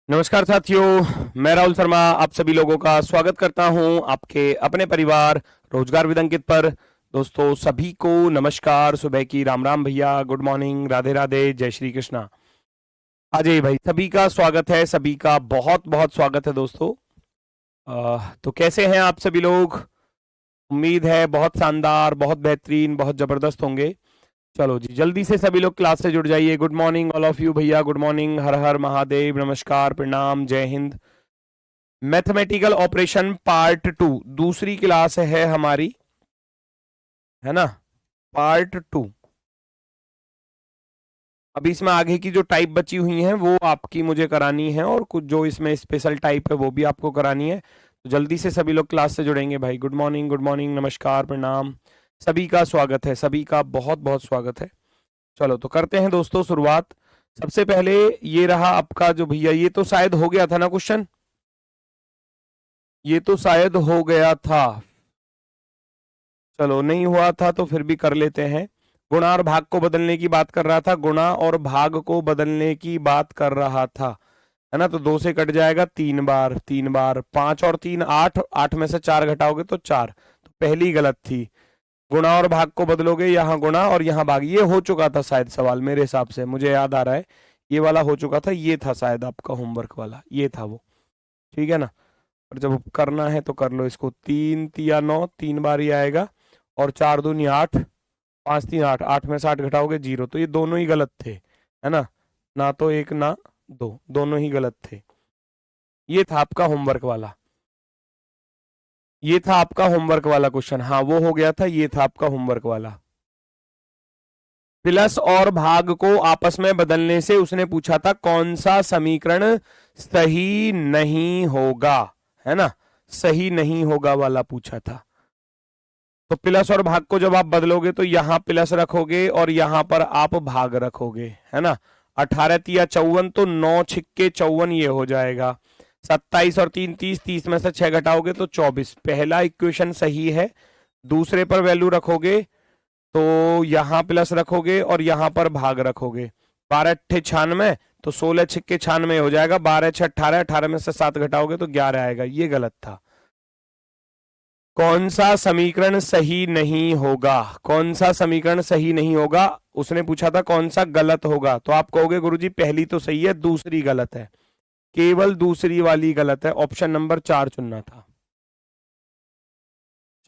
नमस्कार साथियों, मैं राहुल शर्मा आप सभी लोगों का स्वागत करता हूं आपके अपने परिवार रोजगार विद अंकित पर। दोस्तों सभी को नमस्कार, सुबह की राम राम भैया, गुड मॉर्निंग, राधे राधे, जय श्री कृष्णा। अजय भाई, सभी का स्वागत है, सभी का बहुत बहुत स्वागत है दोस्तों। तो कैसे हैं आप सभी लोग? उम्मीद है बहुत शानदार, बहुत बेहतरीन, बहुत जबरदस्त होंगे। चलो जी, जल्दी से सभी लोग क्लास से जुड़ जाइए। Good morning all of you भैया, गुड मॉर्निंग, हर हर महादेव, नमस्कार, प्रणाम, जय हिंद। मैथमेटिकल ऑपरेशन पार्ट 2 दूसरी क्लास है हमारी, है ना, पार्ट 2। अभी इसमें आगे की जो टाइप बची हुई हैं वो आपकी मुझे करानी है, और कुछ जो इसमें स्पेशल टाइप है वो भी आपको करानी है। तो जल्दी से सभी लोग क्लास से जुड़ेंगे भाई। गुड मॉर्निंग, गुड मॉर्निंग, नमस्कार, प्रणाम, सभी का स्वागत है, सभी का बहुत बहुत स्वागत है। चलो तो करते हैं दोस्तों शुरुआत। सबसे पहले ये रहा आपका जो भैया, ये तो शायद हो गया था ना क्वेश्चन, ये तो शायद हो गया था। चलो नहीं हुआ था तो फिर भी कर लेते हैं। गुणा और भाग को बदलने की बात कर रहा था, गुणा और भाग को बदलने की बात कर रहा था, है ना। तो 2 से कट जाएगा 3 बार, 3 बार, 5 और 3 8, 8 में से 4 घटाओगे तो 4। तो पहली गलत थी। गुणा और भाग को बदलोगे, यहाँ गुणा और यहाँ भाग। ये हो चुका था शायद सवाल, मेरे हिसाब से मुझे याद आ रहा है ये वाला हो चुका था, ये था शायद आपका होमवर्क वाला, ये था वो, ठीक है ना। और जब करना है तो कर लो इसको। 3 तिया 9, 3 बार ही आएगा, और 4 दूनी 8, 5 3 8, 8 में से 8 घटाओगे 0। तो ये दोनों ही गलत थे, है ना, ना तो एक ना दो, दोनों ही गलत थे। ये था आपका होमवर्क वाला, ये था आपका होमवर्क वाला क्वेश्चन। हाँ वो हो गया था, ये था आपका होमवर्क वाला। प्लस और भाग को आपस में बदलने से उसने पूछा था कौन सा समीकरण सही नहीं होगा, है ना, सही नहीं होगा वाला पूछा था। तो प्लस और भाग को जब आप बदलोगे तो यहां प्लस रखोगे और यहां पर आप भाग रखोगे, है ना। 18 तिया 54, तो 9 छिक्के 54 ये हो जाएगा। 27 और 3 30, 30 में से 6 घटाओगे तो 24। पहला इक्वेशन सही है। दूसरे पर वैल्यू रखोगे तो यहां प्लस रखोगे और यहां पर भाग रखोगे। 12 अट्ठे 96, तो 16 छिक्के 96 हो जाएगा। 12 6 18, 18 में से 7 घटाओगे तो 11 आएगा। ये गलत था। कौन सा समीकरण सही नहीं होगा, कौन सा समीकरण सही नहीं होगा, उसने पूछा था कौन सा गलत होगा। तो आप कहोगे गुरुजी पहली तो सही है, दूसरी गलत है। केवल दूसरी वाली गलत है, ऑप्शन नंबर 4 चुनना था।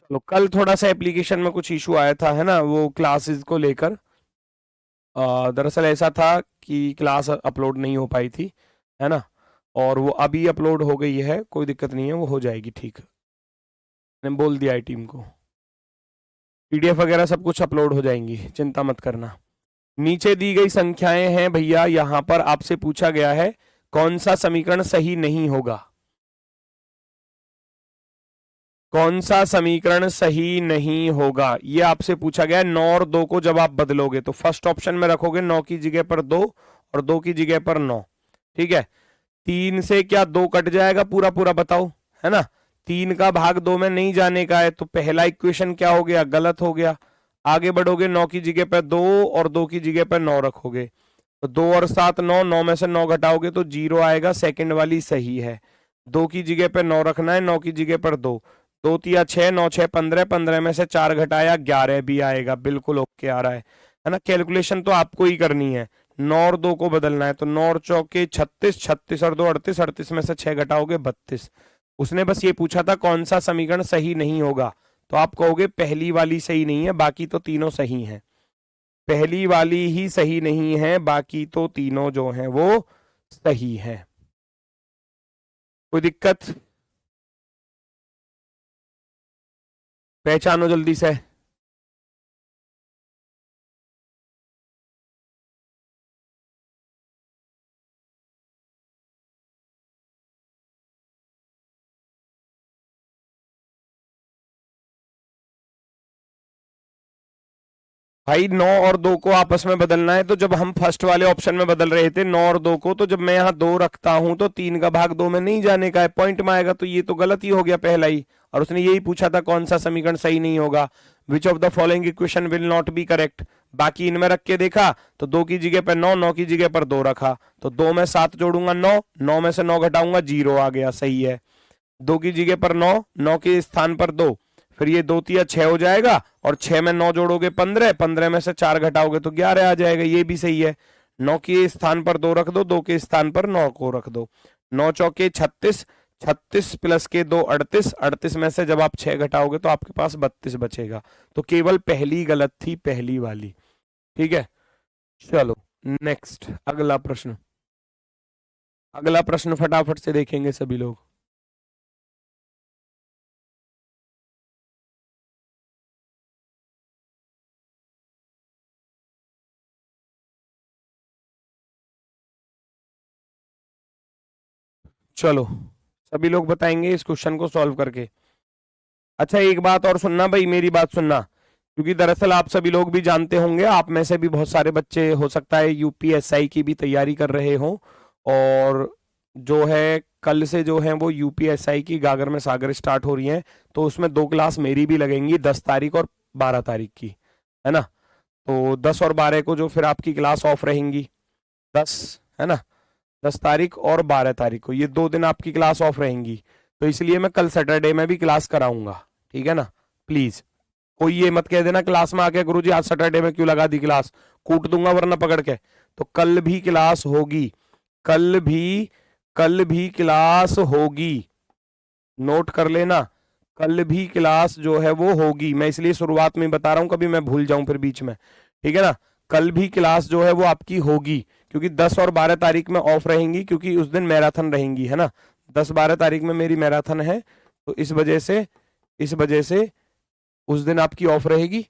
चलो, कल थोड़ा सा एप्लीकेशन में कुछ इशू आया था, है ना, वो क्लासेस को लेकर। दरअसल ऐसा था कि क्लास अपलोड नहीं हो पाई थी, है ना, और वो अभी अपलोड हो गई है, कोई दिक्कत नहीं है, वो हो जाएगी ठीक। मैंने बोल दिया है टीम को, पीडीएफ वगैरह सब कुछ अपलोड हो जाएंगी, चिंता मत करना। नीचे दी गई संख्याएं हैं भैया, यहां पर आपसे पूछा गया है कौन सा समीकरण सही नहीं होगा, कौन सा समीकरण सही नहीं होगा, ये आपसे पूछा गया है। 9 और 2 को जब आप बदलोगे तो फर्स्ट ऑप्शन में रखोगे 9 की जगह पर 2 और 2 की जगह पर 9, ठीक है। 3 से क्या 2 कट जाएगा पूरा पूरा, बताओ, है ना। 3 का भाग 2 में नहीं जाने का है, तो पहला इक्वेशन क्या हो गया, गलत हो गया। आगे बढ़ोगे 9 की जगह पर 2 और 2 की जगह पर 9 रखोगे, तो 2 और 7 9, 9 में से 9 घटाओगे तो 0 आएगा, सेकंड वाली सही है। 2 की जगह पर 9 रखना है, 9 की जगह पर 2, 2 तिया 6, 9 6 15, 15 में से 4 घटाया 11 भी आएगा, बिल्कुल ओके आ रहा है ना। कैलकुलेशन तो आपको ही करनी है, 9 और 2 को बदलना है, तो 9 और चौके 36, 36 और 2 38, 38 में से 6 घटाओगे 32। उसने बस ये पूछा था कौन सा समीकरण सही नहीं होगा, तो आप कहोगे पहली वाली सही नहीं है, बाकी तो तीनों सही हैं। पहली वाली ही सही नहीं है, बाकी तो तीनों जो हैं वो सही है। कोई दिक्कत? पहचानो जल्दी से। भाई 9 और 2 को आपस में बदलना है, तो जब हम फर्स्ट वाले ऑप्शन में बदल रहे थे 9 और 2 को, तो जब मैं यहाँ 2 रखता हूं तो 3 का भाग 2 में नहीं जाने का है, पॉइंट में आएगा, तो ये तो गलत ही हो गया पहला ही। और उसने यही पूछा था कौन सा समीकरण सही नहीं होगा। Which of the following equation will not be correct. बाकी इनमें रख के देखा तो 2 की जगह पर 9, 9 की जगह पर 2 रखा, तो 2 में 7 जोड़ूंगा 9, 9 में से 9 घटाऊंगा 0 आ गया, सही है। 2 की जगह पर 9, 9 के स्थान पर 2, फिर ये 2 तिया 6 हो जाएगा, और 6 में 9 जोड़ोगे 15, 15 में से 4 घटाओगे तो 11 आ जाएगा, ये भी सही है। 9 के स्थान पर 2 रख दो, 2 के स्थान पर 9 को रख दो, 9 चौके 36, 36 प्लस के 2 38, 38 में से जब आप 6 घटाओगे तो आपके पास 32 बचेगा। तो केवल पहली गलत थी, पहली वाली, ठीक है। चलो नेक्स्ट, अगला प्रश्न, अगला प्रश्न फटाफट से देखेंगे सभी लोग। चलो सभी लोग बताएंगे इस क्वेश्चन को सॉल्व करके। अच्छा एक बात और सुनना भाई, मेरी बात सुनना, क्योंकि दरअसल आप सभी लोग भी जानते होंगे, आप में से भी बहुत सारे बच्चे हो सकता है यूपीएसआई की भी तैयारी कर रहे हो, और जो है कल से जो है वो यूपीएसआई की गागर में सागर स्टार्ट हो रही है, तो उसमें 2 क्लास मेरी भी लगेंगी, 10 तारीख और 12 तारीख की, है ना। तो 10 और 12 को जो फिर आपकी क्लास ऑफ रहेंगी, 10 है ना, 10 तारीख और 12 तारीख को ये 2 दिन आपकी क्लास ऑफ रहेंगी, तो इसलिए मैं कल सैटरडे में भी क्लास कराऊंगा, ठीक है ना। प्लीज कोई ये मत कह देना क्लास में आके गुरुजी आज सैटरडे में क्यों लगा दी क्लास, कूट दूंगा वरना पकड़ के। तो कल भी क्लास होगी, कल भी क्लास होगी, नोट कर लेना, कल भी क्लास जो है वो होगी, मैं इसलिए शुरुआत में बता रहा हूं कभी मैं भूल जाऊं फिर बीच में, ठीक है ना। कल भी क्लास जो है वो आपकी होगी, क्योंकि 10 और 12 तारीख में ऑफ रहेंगी, क्योंकि उस दिन मैराथन रहेंगी, है ना। 10-12 तारीख में मेरी मैराथन है, तो इस वजह से उस दिन आपकी ऑफ रहेगी,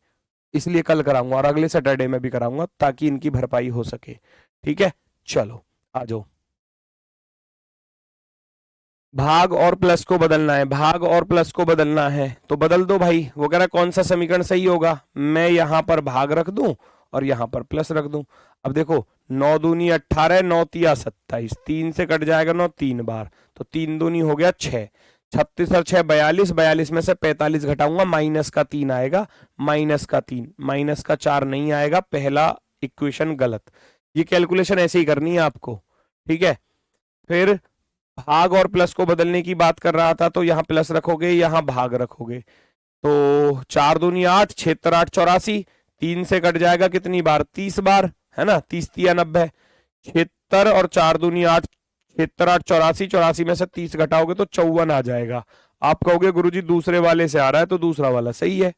इसलिए कल कराऊंगा, और अगले सैटरडे में भी कराऊंगा ताकि इनकी भरपाई हो सके, ठीक है। चलो आ जाओ, भाग और प्लस को बदलना है, भाग और प्लस को बदलना है, तो बदल दो भाई। वो कह रहा है कौन सा समीकरण सही होगा, मैं यहां पर भाग रख दूं और यहां पर प्लस रख दूं। अब देखो 9 दूनी 18, 9 तिया 27, 3 से कट जाएगा 9 3 बार, तो 3 दूनी हो गया 6, 36 और 6 42, 42 में से 45 घटाऊंगा, माइनस का 3 आएगा, माइनस का 3, माइनस का 4 नहीं आएगा, पहला इक्वेशन गलत। ये कैलकुलेशन ऐसे ही करनी है आपको, ठीक है। फिर भाग और प्लस को बदलने की बात कर रहा था, तो यहाँ प्लस रखोगे, यहाँ भाग रखोगे, तो 4 दूनी 8, 76 8 84, 3 से कट जाएगा कितनी बार 30 बार, है ना, 30 तिया 90, 76 और 4 दूनी 8, 76 8 84, 84 में से 30 घटाओगे तो 54 आ जाएगा। आप कहोगे गुरुजी दूसरे वाले से आ रहा है तो दूसरा वाला सही है,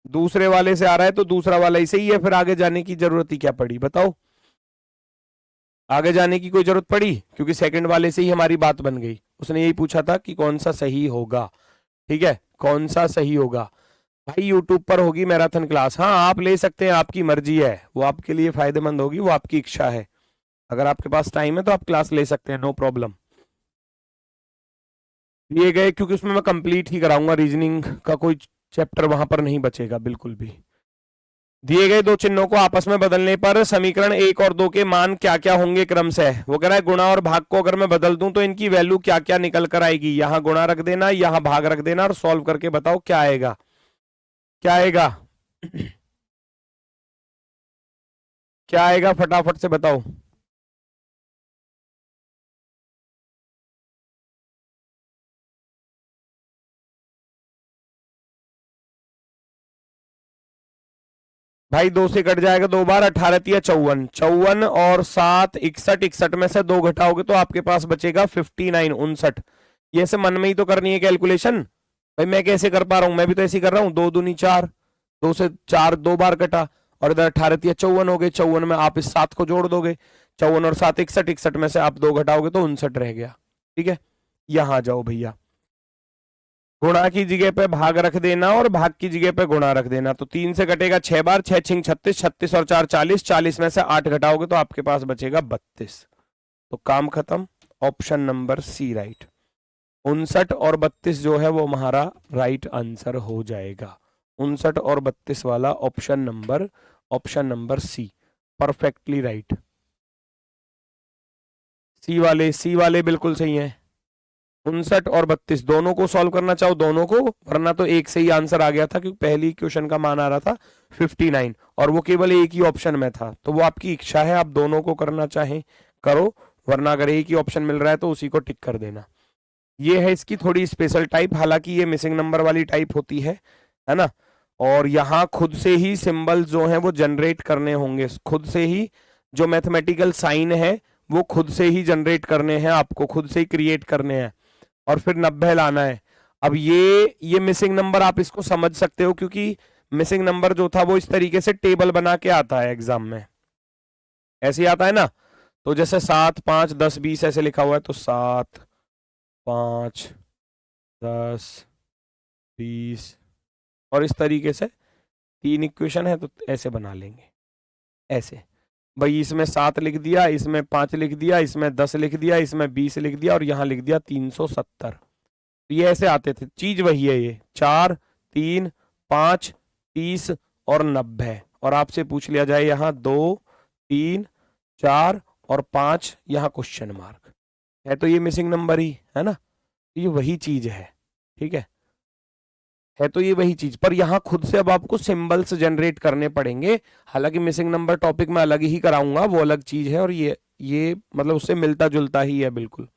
दूसरे वाले से आ रहा है तो दूसरा वाला ही सही है, फिर आगे जाने की जरूरत ही क्या पड़ी बताओ, आगे जाने की कोई जरूरत पड़ी, क्योंकि सेकंड वाले से ही हमारी बात बन गई। उसने यही पूछा था कि कौन सा सही होगा, ठीक है, कौन सा सही होगा। भाई यूट्यूब पर होगी मैराथन क्लास, हाँ आप ले सकते हैं, आपकी मर्जी है, वो आपके लिए फायदेमंद होगी, वो आपकी इच्छा है। अगर आपके पास टाइम है तो आप क्लास ले सकते हैं, नो प्रॉब्लम। दिए गए, क्योंकि उसमें मैं कंप्लीट ही कराऊंगा, रीजनिंग का कोई चैप्टर वहां पर नहीं बचेगा बिल्कुल भी। दिए गए दो चिन्हों को आपस में बदलने पर समीकरण 1 और 2 के मान क्या क्या होंगे क्रम से। वो कह रहा है गुणा और भाग को अगर मैं बदल दूं तो इनकी वैल्यू क्या क्या निकल कर आएगी। यहां गुणा रख देना, यहां भाग रख देना, और सॉल्व करके बताओ क्या आएगा, क्या आएगा क्या आएगा, फटाफट से बताओ। भाई 2 से कट जाएगा 2 बार, 18 तिया 54, 54 और 7 61, 61 में से 2 घटाओगे तो आपके पास बचेगा 59 59। ये से मन में ही तो करनी है कैलकुलेशन, भाई मैं कैसे कर पा रहा हूं, मैं भी तो ऐसे ही कर रहा हूं, 2 दूनी 4, 2 से 4 2 बार कटा, और इधर 18 तिया 54 हो गए, 54 में आप इस 7 को जोड़ दोगे, 54 और 7 61, 61 में से आप 2 घटाओगे तो 59 रह गया, ठीक है। यहां जाओ भैया, गुणा की जगह पे भाग रख देना और भाग की जगह पे गुणा रख देना, तो 3 से कटेगा 6 बार, 6 छिंग 36, 36 और 4 40, 40 में से 8 घटाओगे तो आपके पास बचेगा 32। तो काम खत्म, ऑप्शन नंबर सी राइट, 59 और 32 जो है वो हमारा राइट आंसर हो जाएगा। 59 और 32 वाला option number C perfectly right. C वाले बिल्कुल सही है, 59 और 32 दोनों को सॉल्व करना चाहो दोनों को, वरना तो एक से ही आंसर आ गया था क्योंकि पहली क्वेश्चन का मान आ रहा था 59 और वो केवल एक ही ऑप्शन में था। तो वो आपकी इच्छा है, आप दोनों को करना चाहें करो, वरना अगर एक ही ऑप्शन मिल रहा है तो उसी को टिक कर देना। ये है इसकी थोड़ी स्पेशल टाइप, हालांकि ये मिसिंग नंबर वाली टाइप होती है ना। और यहाँ खुद से ही सिंबल जो है वो जनरेट करने होंगे, खुद से ही जो मैथमेटिकल साइन है वो खुद से ही जनरेट करने हैं, आपको खुद से ही क्रिएट करने हैं और फिर 90 लाना है। अब ये मिसिंग नंबर आप इसको समझ सकते हो क्योंकि मिसिंग नंबर जो था वो इस तरीके से टेबल बना के आता है एग्जाम में, ऐसे ही आता है ना। तो जैसे 7 5 10 20 ऐसे लिखा हुआ है, तो 7 5 10 20 और इस तरीके से 3 इक्वेशन है तो ऐसे बना लेंगे। ऐसे भाई इसमें 7 लिख दिया, इसमें 5 लिख दिया, इसमें 10 लिख दिया, इसमें 20 लिख दिया और यहाँ लिख दिया 370। ये ऐसे आते थे, चीज वही है ये 4 3 5 30 और 90। और आपसे पूछ लिया जाए यहाँ 2 3 4 और 5 यहाँ क्वेश्चन मार्क है, तो ये मिसिंग नंबर ही है ना, ये वही चीज है। ठीक है तो ये वही चीज, पर यहाँ खुद से अब आपको सिंबल्स जनरेट करने पड़ेंगे। हालांकि मिसिंग नंबर टॉपिक में अलग ही कराऊंगा, वो अलग चीज है और ये मतलब उससे मिलता जुलता ही है बिल्कुल।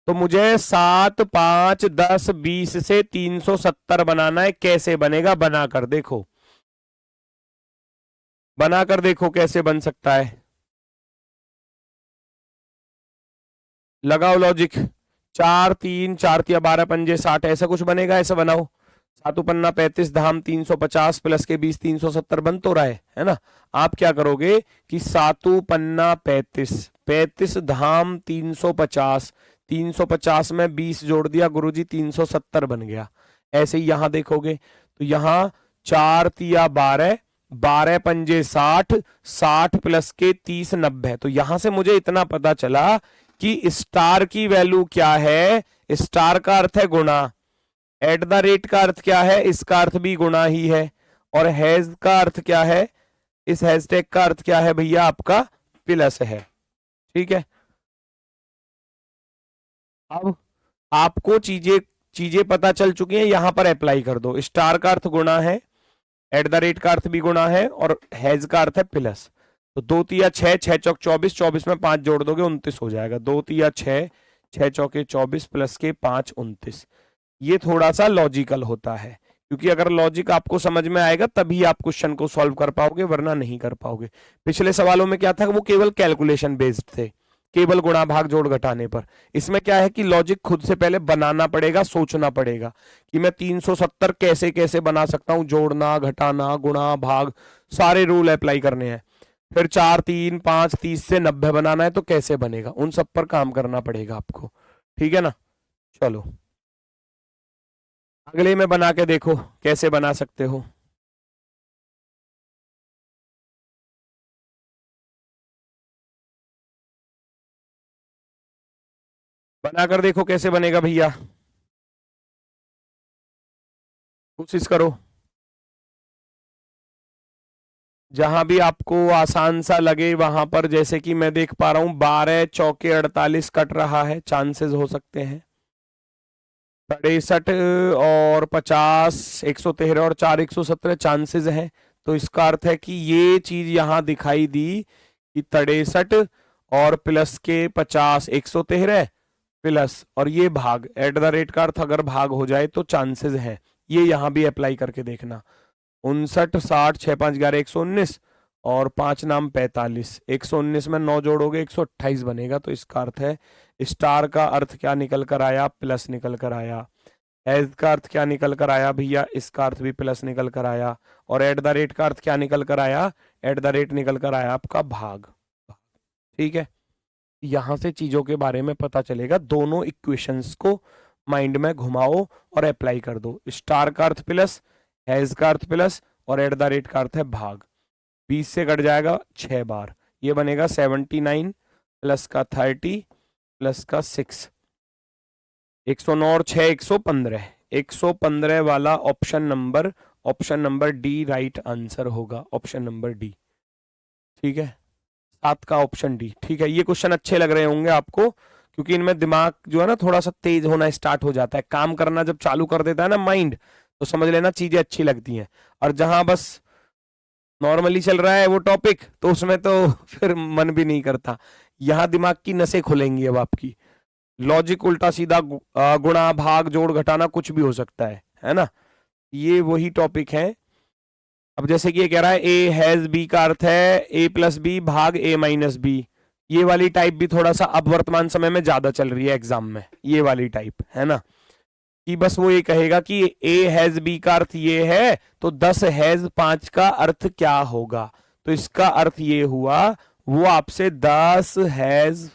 तो मुझे 7 5 10 20 से 370 बनाना है, कैसे बनेगा बनाकर देखो, बनाकर देखो कैसे बन सकता है। लगाओ लॉजिक, 4 3 4 3 12 पंजे 60 ऐसा कुछ बनेगा, ऐसा बनाओ। 7 पन्ना 35 धाम 350 प्लस के 20 370 बन तो रहा है ना। आप क्या करोगे कि 7 पन्ना 35 35 धाम 350 350 में 20 जोड़ दिया गुरुजी 370 बन गया। ऐसे ही यहां देखोगे तो यहां 4 तिया 12 12 पंजे 60 60 प्लस के 30 90। तो यहां से मुझे इतना पता चला कि स्टार की वैल्यू क्या है, स्टार का अर्थ है गुणा, एट द रेट का अर्थ क्या है, इसका अर्थ भी गुणा ही है, और हैज का अर्थ क्या है, इस हैशटैग का अर्थ क्या है भैया आपका प्लस है। ठीक है, अब आपको चीजें चीजें पता चल चुकी हैं, यहां पर अप्लाई कर दो। स्टार का अर्थ गुणा है, एट द रेट का अर्थ भी गुणा है और हैज का अर्थ है प्लस। तो 2 तिया 6 6 चौक 24 24 में 5 जोड़ दोगे 29 हो जाएगा। 2 तिया 6 6 चौके 24 प्लस के 5 29। ये थोड़ा सा लॉजिकल होता है, क्योंकि अगर लॉजिक आपको समझ में आएगा तभी आप क्वेश्चन को सॉल्व कर पाओगे, वरना नहीं कर पाओगे। पिछले सवालों में क्या था, वो केवल कैलकुलेशन बेस्ड थे, केवल गुणा भाग जोड़ घटाने पर। इसमें क्या है कि लॉजिक खुद से पहले बनाना पड़ेगा, सोचना पड़ेगा कि मैं 370 कैसे कैसे बना सकता हूं, जोड़ना घटाना गुणा भाग सारे रूल अप्लाई करने हैं। फिर 4 3 5 30 से 90 बनाना है तो कैसे बनेगा, उन सब पर काम करना पड़ेगा आपको। ठीक है ना, चलो अगले में बना के देखो कैसे बना सकते हो। बनाकर देखो कैसे बनेगा भैया, कोशिश करो जहां भी आपको आसान सा लगे वहां पर। जैसे कि मैं देख पा रहा हूं 12 चौके 48 कट रहा है, चांसेस हो सकते हैं 63 और 50 113 और 4 117 चांसेस हैं। तो इसका अर्थ है कि ये चीज यहां दिखाई दी कि 63 और प्लस के 50 113 प्लस और ये भाग, एट द रेट का अर्थ अगर भाग हो जाए तो चांसेस है। ये यहां भी अप्लाई करके देखना। 59 60 6 5 11 119 और 5 नाम 45, 119 में 9 जोड़ोगे 128 बनेगा। तो इसका अर्थ है स्टार का अर्थ क्या निकल कर आया, प्लस निकल कर आया। एज का अर्थ क्या निकल कर आया भैया, इसका अर्थ भी प्लस निकल कर आया। और एट द रेट का अर्थ क्या निकल कर आया, एट द रेट निकल कर आया आपका भाग। ठीक है, यहां से चीजों के बारे में पता चलेगा। दोनों इक्वेशंस को माइंड में घुमाओ और अप्लाई कर दो। स्टार का अर्थ प्लस, हैज का अर्थ प्लस और एट द रेट का अर्थ है भाग। 20 से कट जाएगा 6 बार, ये बनेगा 79 प्लस का 30 प्लस का 6, 109 और 6 115, 115 वाला option number D right answer होगा, ऑप्शन नंबर डी। ठीक है, 7 का ऑप्शन डी। ठीक है, ये क्वेश्चन अच्छे लग रहे होंगे आपको क्योंकि इनमें दिमाग जो है ना थोड़ा सा तेज होना स्टार्ट हो जाता है, काम करना जब चालू कर देता है ना माइंड, तो समझ लेना चीजें अच्छी लगती हैं। और जहां बस नॉर्मली चल रहा है वो टॉपिक, तो उसमें तो फिर मन भी नहीं करता। यहाँ दिमाग की नसें खुलेंगी अब आपकी, लॉजिक उल्टा सीधा गुणा भाग जोड़ घटाना कुछ भी हो सकता है ना। ये वही टॉपिक है। अब जैसे कि ये कह रहा है ए हैज बी का अर्थ है ए प्लस बी भाग ए माइनस बी। ये वाली टाइप भी थोड़ा सा अब वर्तमान समय में ज्यादा चल रही है एग्जाम में, ये वाली टाइप है ना, कि बस वो ये कहेगा कि ए हैज बी का अर्थ ये है, तो 10 हैज 5 का अर्थ क्या होगा। तो इसका अर्थ ये हुआ, वो आपसे 10 हैज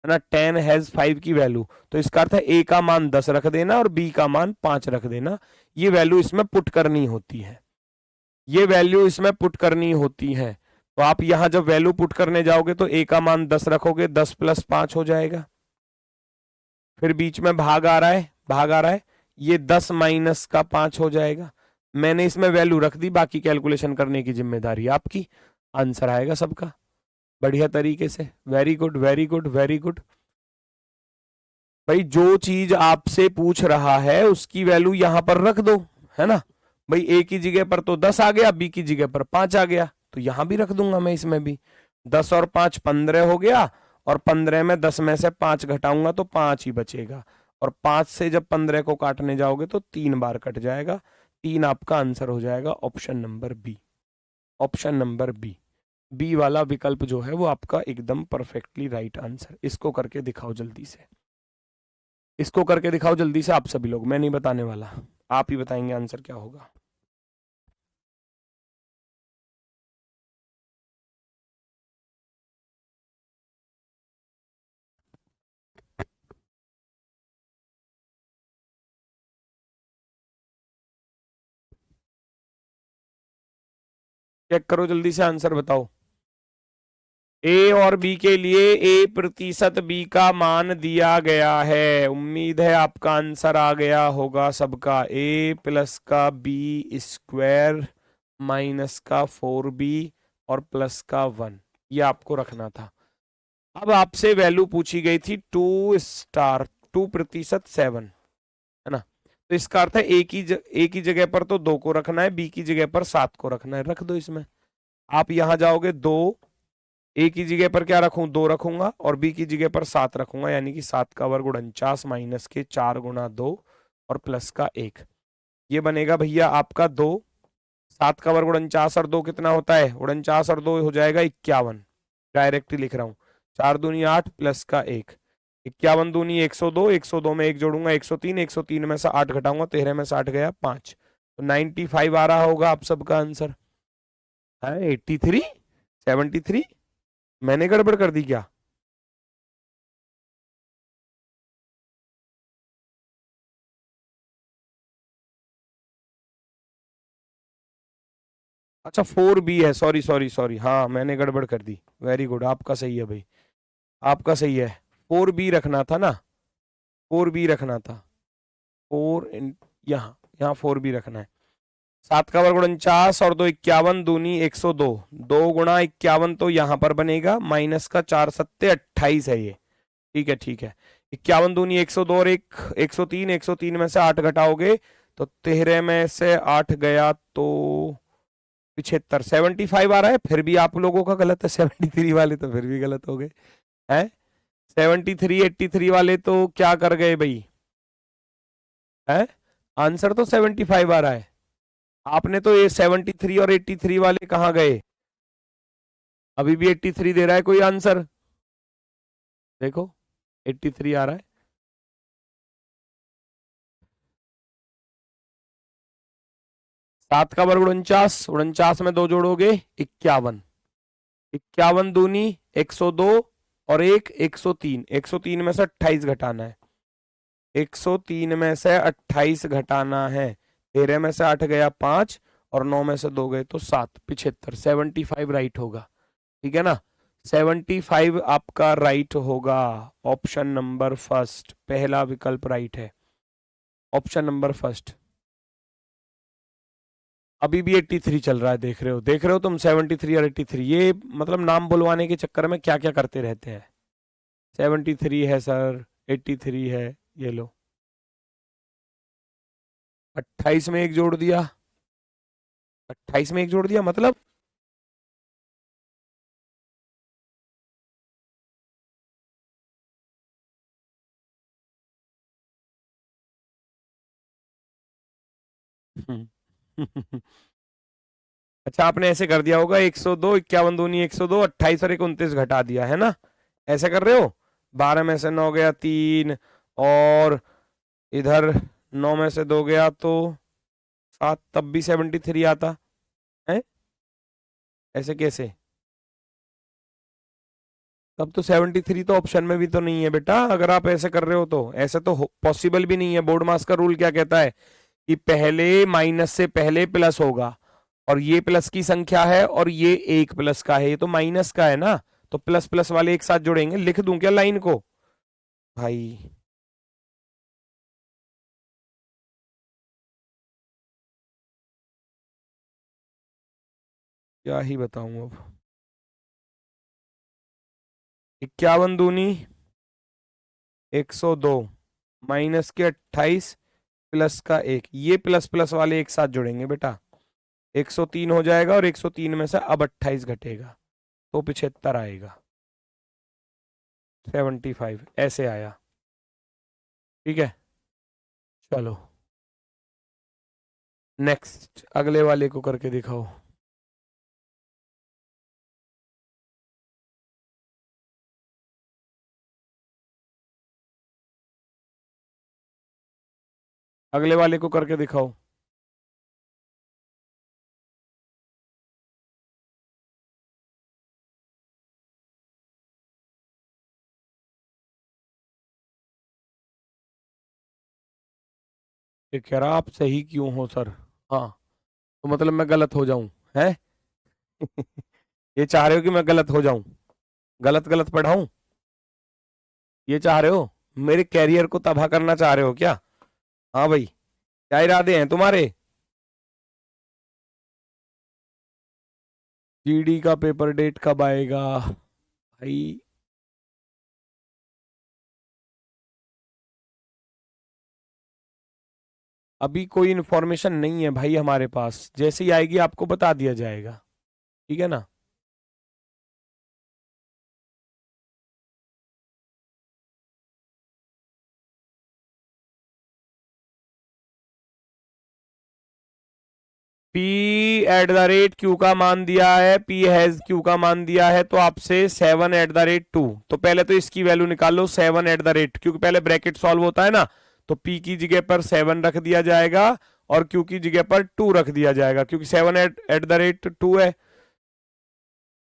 है ना 10 हैज 5 की वैल्यू, तो इसका अर्थ है ए का मान 10 रख देना और बी का मान 5 रख देना। ये वैल्यू इसमें पुट करनी होती है, ये वैल्यू इसमें पुट करनी होती है। तो आप यहां जब वैल्यू पुट करने जाओगे तो ए का मान 10 रखोगे, 10 प्लस 5 हो जाएगा। फिर बीच में भाग आ रहा है, भाग आ रहा है, ये 10 माइनस का 5 हो जाएगा। मैंने इसमें वैल्यू रख दी, बाकी कैलकुलेशन करने की जिम्मेदारी आपकी। आंसर आएगा सबका बढ़िया तरीके से। Very good very good very good. भाई जो चीज आपसे पूछ रहा है उसकी वैल्यू यहां पर रख दो, है ना। भाई ए की जगह पर तो 10 आ गया, बी की जगह पर 5 आ गया, तो यहां भी रख दूंगा मैं इसमें भी। 10 और 5 15 हो गया, और 15 में 10 में से 5 घटाऊंगा तो 5 ही बचेगा, और 5 से जब 15 को काटने जाओगे तो 3 बार कट जाएगा। 3 आपका आंसर हो जाएगा option number B. Option number B, B वाला विकल्प जो है वो आपका एकदम परफेक्टली राइट आंसर। इसको करके दिखाओ जल्दी से, इसको करके दिखाओ जल्दी से आप सभी लोग, मैं नहीं बताने वाला, आप ही बताएंगे आंसर क्या होगा। चेक करो जल्दी से, आंसर बताओ। ए और बी के लिए ए प्रतिशत बी का मान दिया गया है। उम्मीद है आपका आंसर आ गया होगा सबका। ए प्लस का बी स्क्वायर माइनस का 4b और प्लस का 1, ये आपको रखना था। अब आपसे वैल्यू पूछी गई थी 2%, है ना। तो इसका अर्थ है ए की जगह पर तो 2 को रखना है, बी की जगह पर 7 को रखना है, रख दो इसमें। आप यहां जाओगे 2, ए की जगह पर क्या रखूं 2 रखूंगा, और बी की जगह पर 7 रखूंगा, यानी कि 7 का वर्ग 49 माइनस के 4 गुणा 2 और प्लस का 1। ये बनेगा भैया आपका 2, 7 का वर्ग 49 और 2 कितना होता है, 49 और 2 हो जाएगा 51। डायरेक्ट ही लिख रहा हूँ, 4 दूनी 8 प्लस का 1, 51 दूनी 102, 102 में 1 जोड़ूंगा 103, 103 में से 8 घटाऊंगा, 13 में से 8 गया 5, तो 95 आ रहा होगा आप सबका आंसर है। 83, 73, मैंने गड़बड़ कर दी क्या? अच्छा 4b है, सॉरी सॉरी सॉरी, हाँ मैंने गड़बड़ कर दी। वेरी गुड, आपका सही है भाई, आपका सही है। 4b रखना था ना, 4b रखना था, 4 यहाँ यहाँ 4b रखना है। 7 का वर्ग 49 और 2 51 दूनी 102, 2 गुणा 51 तो यहाँ पर बनेगा, माइनस का 4 सत्ते 28 है ये। ठीक है ठीक है, 51 दूनी 102 और 1 103, 103 में से 8 घटाओगे तो 13 में से 8 गया तो 75, 75 आ रहा है। फिर भी आप लोगों का गलत है, 73 वाले तो फिर भी गलत हो गए हैं। 73 83 वाले तो क्या कर गए भाई, है आंसर तो 75 आ रहा है। आपने तो ये 73 और 83 वाले कहाँ गए, अभी भी 83 दे रहा है कोई आंसर, देखो 83 आ रहा है। 7 का वर्ग 49, 49 में 2 जोड़ोगे 51, 51 दूनी 102 और 1 103, 103 में से 28 घटाना है, 103 में से 28 घटाना है, 13 में से 8 गया 5 और 9 में से 2 गए तो 7, 75, 75 राइट होगा। ठीक है ना, 75 आपका राइट होगा। ऑप्शन नंबर फर्स्ट, पहला विकल्प राइट है, ऑप्शन नंबर फर्स्ट। अभी भी 83 चल रहा है, देख रहे हो तुम 73 और 83, ये मतलब नाम बुलवाने के चक्कर में क्या क्या करते रहते हैं। 73 है सर, 83 है, ये लो। 28 में एक जोड़ दिया, 28 में एक जोड़ दिया मतलब अच्छा आपने ऐसे कर दिया होगा, 102, 51 दूनी 102, 28 और 29 घटा दिया है ना, ऐसे कर रहे हो। 12 में से 9 गया 3, और इधर 9 में से 2 गया तो 7, तब भी 73 आता है। ऐसे कैसे? तब तो 73 तो ऑप्शन में भी तो नहीं है बेटा, अगर आप ऐसे कर रहे हो तो। ऐसे तो पॉसिबल भी नहीं है। बोर्ड मास का रूल क्या कहता है कि पहले माइनस से पहले प्लस होगा, और ये प्लस की संख्या है और ये एक प्लस का है, ये तो माइनस का है ना, तो प्लस प्लस वाले एक साथ जुड़ेंगे। लिख दूं क्या लाइन को भाई? क्या ही बताऊं अब। 51 दूनी 102 माइनस के 28 प्लस का एक, ये प्लस प्लस वाले एक साथ जुड़ेंगे बेटा, 103 हो जाएगा, और 103 में से अब 28 घटेगा तो 75 आएगा, 75 ऐसे आया। ठीक है, चलो नेक्स्ट अगले वाले को करके दिखाओ। अगले वाले को करके दिखाओ। ये कह रहा आप सही क्यों हो सर? हाँ, तो मतलब मैं गलत हो जाऊं है? ये चाह रहे हो कि मैं गलत हो जाऊं, गलत गलत पढ़ाऊं? ये चाह रहे हो? मेरे कैरियर को तबाह करना चाह रहे हो क्या? हाँ भाई, क्या इरादे हैं तुम्हारे? जीडी का पेपर डेट कब आएगा भाई? अभी कोई इन्फॉर्मेशन नहीं है भाई हमारे पास, जैसे ही आएगी आपको बता दिया जाएगा, ठीक है ना। P at the rate Q का मान दिया है, पी हैज क्यू का मान दिया है, तो आपसे 7 @ 2, तो पहले तो इसकी वैल्यू निकाल लो 7 @ क्योंकि पहले ब्रैकेट सॉल्व होता है ना, तो पी की जगह पर 7 रख दिया जाएगा और क्यू की जगह पर 2 रख दिया जाएगा, क्योंकि 7 @ 2 है।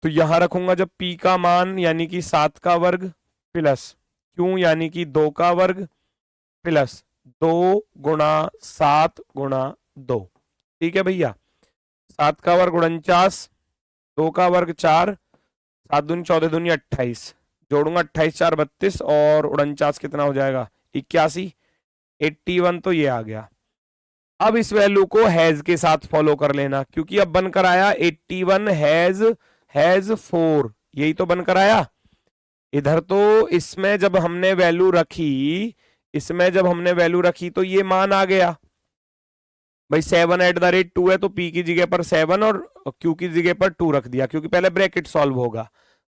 तो यहां रखूंगा जब पी का मान यानी कि 7 का वर्ग प्लस क्यू यानी कि 2 का वर्ग प्लस 2 × 7 × 2। ठीक है भैया, 7 का वर्ग 49, 2 का वर्ग 4, 7 दूनी 14 दूनी 28, जोड़ूंगा 28 × 4 = 32, और 49 कितना हो जाएगा 81, 81 तो ये आ गया। अब इस वैल्यू को हैज के साथ फॉलो कर लेना, क्योंकि अब बनकर आया 81 हैज 4, यही तो बनकर आया इधर। तो इसमें जब हमने वैल्यू रखी, इसमें जब हमने वैल्यू रखी तो ये मान आ गया भाई। 7 @ 2 है तो पी की जगह पर 7 और क्यू की जगह पर 2 रख दिया, क्योंकि पहले ब्रैकेट सॉल्व होगा।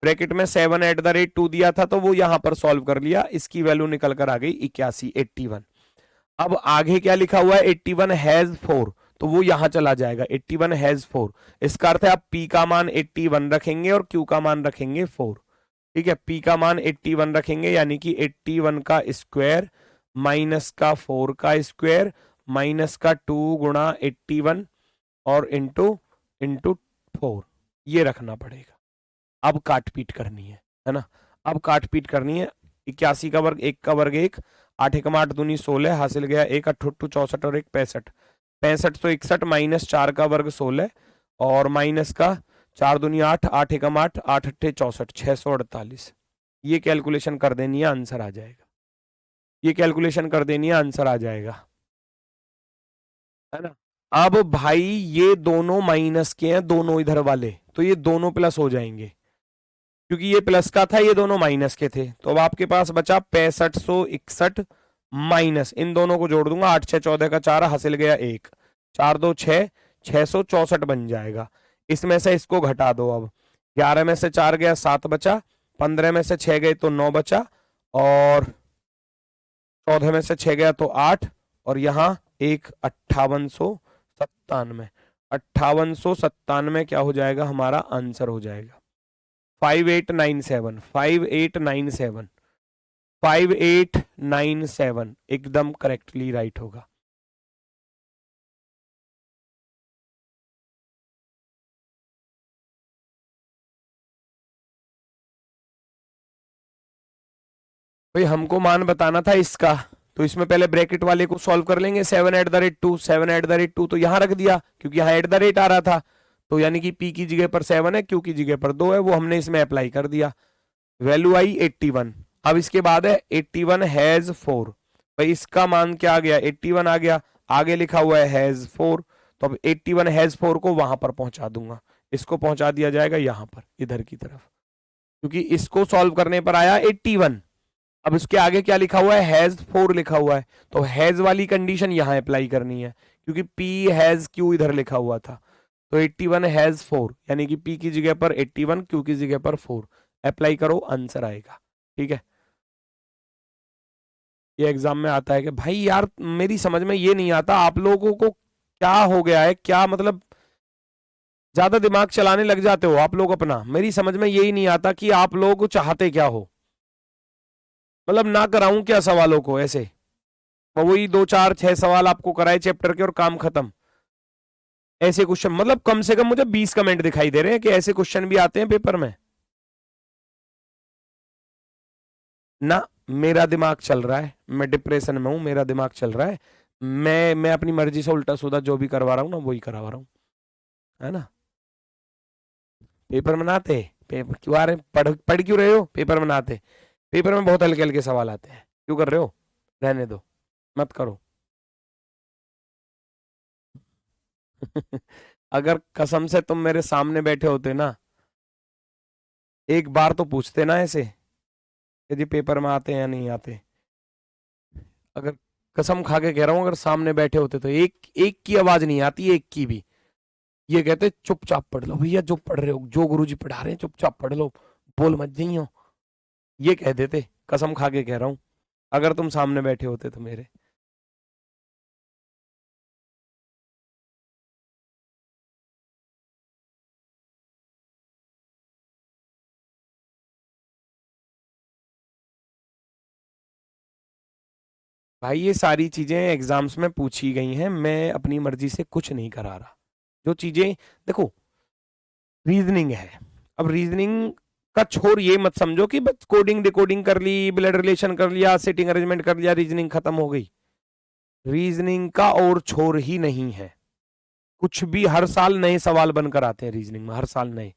ब्रैकेट में 7 @ 2 दिया था तो वो यहां पर सॉल्व कर लिया, इसकी वैल्यू निकल कर आ गई 81, 81। अब आगे क्या लिखा हुआ है 81 हैज 4, तो वो यहां चला जाएगा 81 हैज 4। इसका अर्थ है आप पी का मान 81 रखेंगे और क्यू का मान रखेंगे 4। ठीक है, पी का मान 81 रखेंगे यानी कि 81 का स्क्वायर माइनस का 4 का स्क्वायर माइनस का 2 × 81 और इंटू इंटू 4, ये रखना पड़ेगा। अब काट पीट करनी है ना, अब काट पीट करनी है। 81 का वर्ग 1 का वर्ग 1, 8 × 8 दूनी 16, हासिल गया 1, 8 × 64 और 1 65, 65 तो 61 माइनस 4 का वर्ग 16, और माइनस का 4 दूनी 8, 8 × 8, 8 × 8 64, 648। ये कैलकुलेशन कर देनी है, आंसर आ जाएगा। ये कैलकुलेशन कर देनी है, आंसर आ जाएगा, है ना। अब भाई ये दोनों माइनस के हैं, दोनों इधर वाले, तो ये दोनों प्लस हो जाएंगे। क्योंकि ये प्लस का था, ये दोनों माइनस के थे। तो अब आपके पास बचा 6561 माइनस, इन दोनों को जोड़ दूंगा, 8 6 14 का 4 हासिल गया 1, 4 2 6, 664 बन जाएगा। इसमें से इसको घटा दो अब, 11 में से 4 गया 7 बचा, 15 में से 6 गए तो 9 बचा, और 14 में से 6 गया तो 8, और यहाँ एक 5897, 5897 क्या हो जाएगा, हमारा आंसर हो जाएगा 5897, 5897, 5897 एकदम करेक्टली राइट होगा। भाई हमको मान बताना था इसका, तो इसमें पहले ब्रैकेट वाले को सॉल्व कर लेंगे। 7/2, 7/2 तो यहां रख दिया क्योंकि यहाँ @ आ रहा था, तो यानी कि p की जगह पर 7 है, q की जगह पर 2 है, वो हमने इसमें अप्लाई कर दिया। वैल्यू आई 81। अब इसके बाद है 81 हैज 4। भाई इसका मान क्या आ गया, 81 आ गया, आगे लिखा हुआ है हैज 4, तो अब 81 हैज 4 को वहां पर पहुंचा दूंगा, इसको पहुंचा दिया जाएगा यहां पर इधर की तरफ, क्योंकि इसको सॉल्व करने पर आया 81। अब इसके आगे क्या लिखा हुआ है, हैज 4 लिखा हुआ है, तो हैज वाली कंडीशन यहां अप्लाई करनी है, क्योंकि p हैज q इधर लिखा हुआ था। तो 81 हैज 4, यानी कि p की जगह पर 81, q की जगह पर 4 अप्लाई करो, आंसर आएगा। ठीक है, ये एग्जाम में आता है कि भाई यार मेरी समझ में ये नहीं आता आप लोगों को क्या हो गया है, क्या मतलब ज्यादा दिमाग चलाने लग जाते हो आप लोग अपना, मेरी समझ में यही नहीं आता कि आप लोग चाहते क्या हो। मतलब ना कराऊं क्या सवालों को ऐसे, वही 2 4 6 सवाल आपको कराए चैप्टर के और काम खत्म। ऐसे क्वेश्चन मतलब कम से कम मुझे 20 कमेंट दिखाई दे रहे हैं कि ऐसे क्वेश्चन भी आते हैं पेपर में ना। मेरा दिमाग चल रहा है, मैं डिप्रेशन में हूं, मेरा दिमाग चल रहा है, मैं अपनी मर्जी से उल्टा सीधा जो भी करवा रहा हूं ना वही करवा रहा हूं, है ना। पेपर बनाते, पेपर क्यों आ रहे, पढ़ क्यों रहे हो, पेपर बनाते, पेपर में बहुत हल्के हल्के सवाल आते हैं, क्यों कर रहे हो, रहने दो, मत करो। अगर कसम से तुम मेरे सामने बैठे होते ना, एक बार तो पूछते ना ऐसे कि जी पेपर में आते हैं या नहीं आते। अगर कसम खा के कह रहा हूं, अगर सामने बैठे होते तो एक एक की आवाज नहीं आती, एक की भी। ये कहते चुपचाप पढ़ लो भैया, जो पढ़ रहे हो, जो गुरुजी पढ़ा रहे हैं चुपचाप पढ़ लो, बोल मत जाइयो, ये कह देते, कसम खा के कह रहा हूं, अगर तुम सामने बैठे होते तो मेरे। भाई ये सारी चीजें एग्जाम्स में पूछी गई हैं, मैं अपनी मर्जी से कुछ नहीं करा रहा। जो चीजें देखो, रीजनिंग है, अब रीजनिंग का छोर ये मत समझो कि बस कोडिंग डिकोडिंग कर ली, ब्लड रिलेशन कर लिया, सिटिंग अरेंजमेंट कर लिया, रीजनिंग खत्म हो गई। रीजनिंग का और छोर ही नहीं है, कुछ भी हर साल नए सवाल बनकर आते हैं रीजनिंग में, हर साल नए,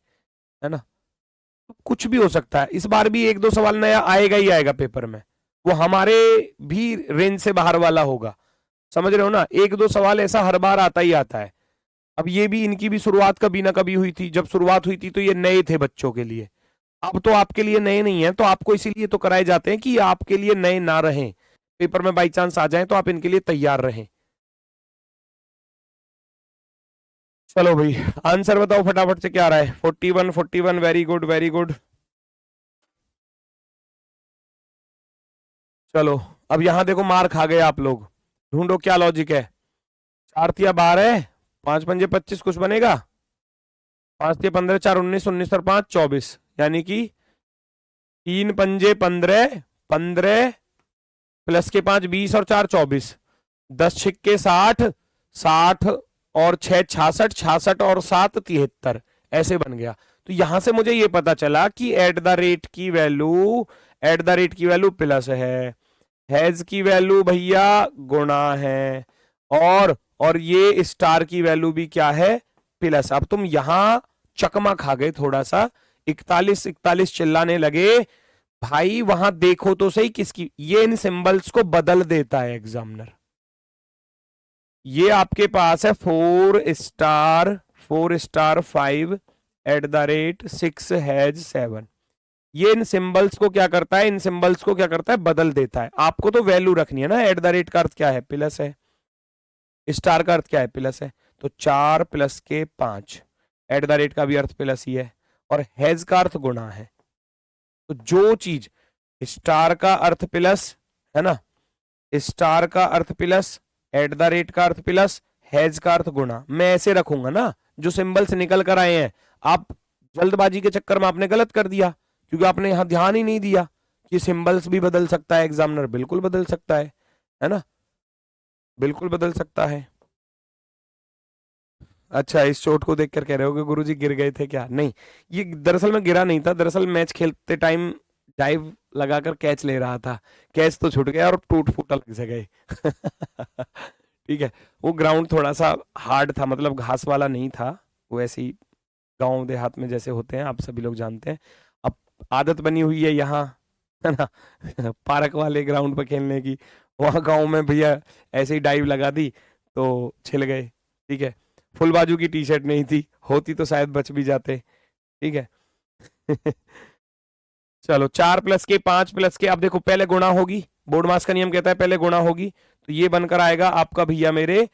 है ना। तो कुछ भी हो सकता है, इस बार भी 1 2 सवाल नया आएगा ही आएगा पेपर में, वो हमारे भी रेंज से बाहर वाला होगा, समझ रहे हो ना। 1 2 सवाल ऐसा हर बार आता ही आता है। अब ये भी, इनकी भी शुरुआत कभी ना कभी हुई थी, जब शुरुआत हुई थी तो ये नए थे बच्चों के लिए, अब तो आपके लिए नए नहीं है, तो आपको इसीलिए तो कराए जाते हैं कि आपके लिए नए ना रहें, पेपर में बाई चांस आ जाए तो आप इनके लिए तैयार रहें। चलो भाई आंसर बताओ फटाफट से, क्या आ रहा है, 41 41, वेरी गुड वेरी गुड। चलो अब यहां देखो मार खा गए आप लोग, ढूंढो क्या लॉजिक है। 4 तिया 12, 5 पंजे 25, कुछ बनेगा, 5 तिया 15, 4 19, 19 और 5 24, यानी कि 3 पंजे 15, 15 प्लस के 5 20 और 4 24, 10 छिक्के 60, 60 और 6 66, 66 और 7 73, ऐसे बन गया। तो यहां से मुझे ये पता चला कि एट द रेट की वैल्यू प्लस है, हैज की वैल्यू भैया गुणा है, और ये स्टार की वैल्यू भी क्या है, प्लस। अब तुम यहां चकमा खा गए थोड़ा सा, 41 41 चिल्लाने लगे, भाई वहां देखो तो सही किसकी, ये इन सिंबल्स को बदल देता है एग्जामिनर। ये आपके पास है 4 स्टार 5 @ 6 हैज 7, ये इन सिंबल्स को क्या करता है, इन सिंबल्स को क्या करता है, बदल देता है। आपको तो वैल्यू रखनी है ना, एट द रेट का अर्थ क्या है, प्लस है, स्टार का अर्थ क्या है, प्लस है, तो 4 प्लस के 5, एट द रेट का भी अर्थ प्लस ही है, और हैज का अर्थ गुणा है। तो जो चीज स्टार का अर्थ प्लस है ना, स्टार का अर्थ प्लस, एट द रेट का अर्थ प्लस, हैज का अर्थ गुणा, मैं ऐसे रखूंगा ना, जो सिंबल्स निकल कर आए हैं। आप जल्दबाजी के चक्कर में आपने गलत कर दिया, क्योंकि आपने यहां ध्यान ही नहीं दिया कि सिंबल्स भी बदल सकता है एग्जामिनर, बिल्कुल बदल सकता है ना, बिल्कुल बदल सकता है। अच्छा, इस चोट को देखकर कह रहे हो कि गुरुजी गिर गए थे क्या? नहीं, ये दरअसल मैं गिरा नहीं था, दरअसल मैच खेलते टाइम डाइव लगाकर कैच ले रहा था, कैच तो छूट गया और टूट फूट अलग से गए। ठीक है, वो ग्राउंड थोड़ा सा हार्ड था, मतलब घास वाला नहीं था, वो ऐसे ही गांव देहात में जैसे होते हैं, आप सभी लोग जानते हैं। अब आदत बनी हुई है यहाँ, है ना, पार्क वाले ग्राउंड पर खेलने की, वहां गांव में भैया ऐसे ही डाइव लगा दी तो छिल गए। ठीक है, फुल बाजू की टी शर्ट नहीं थी, होती तो शायद बच भी जाते। ठीक है। चलो, 4 प्लस के 5 प्लस के, अब देखो पहले गुणा होगी, बोर्ड मास का नियम कहता है पहले गुणा होगी, तो ये बनकर आएगा आपका भैया मेरे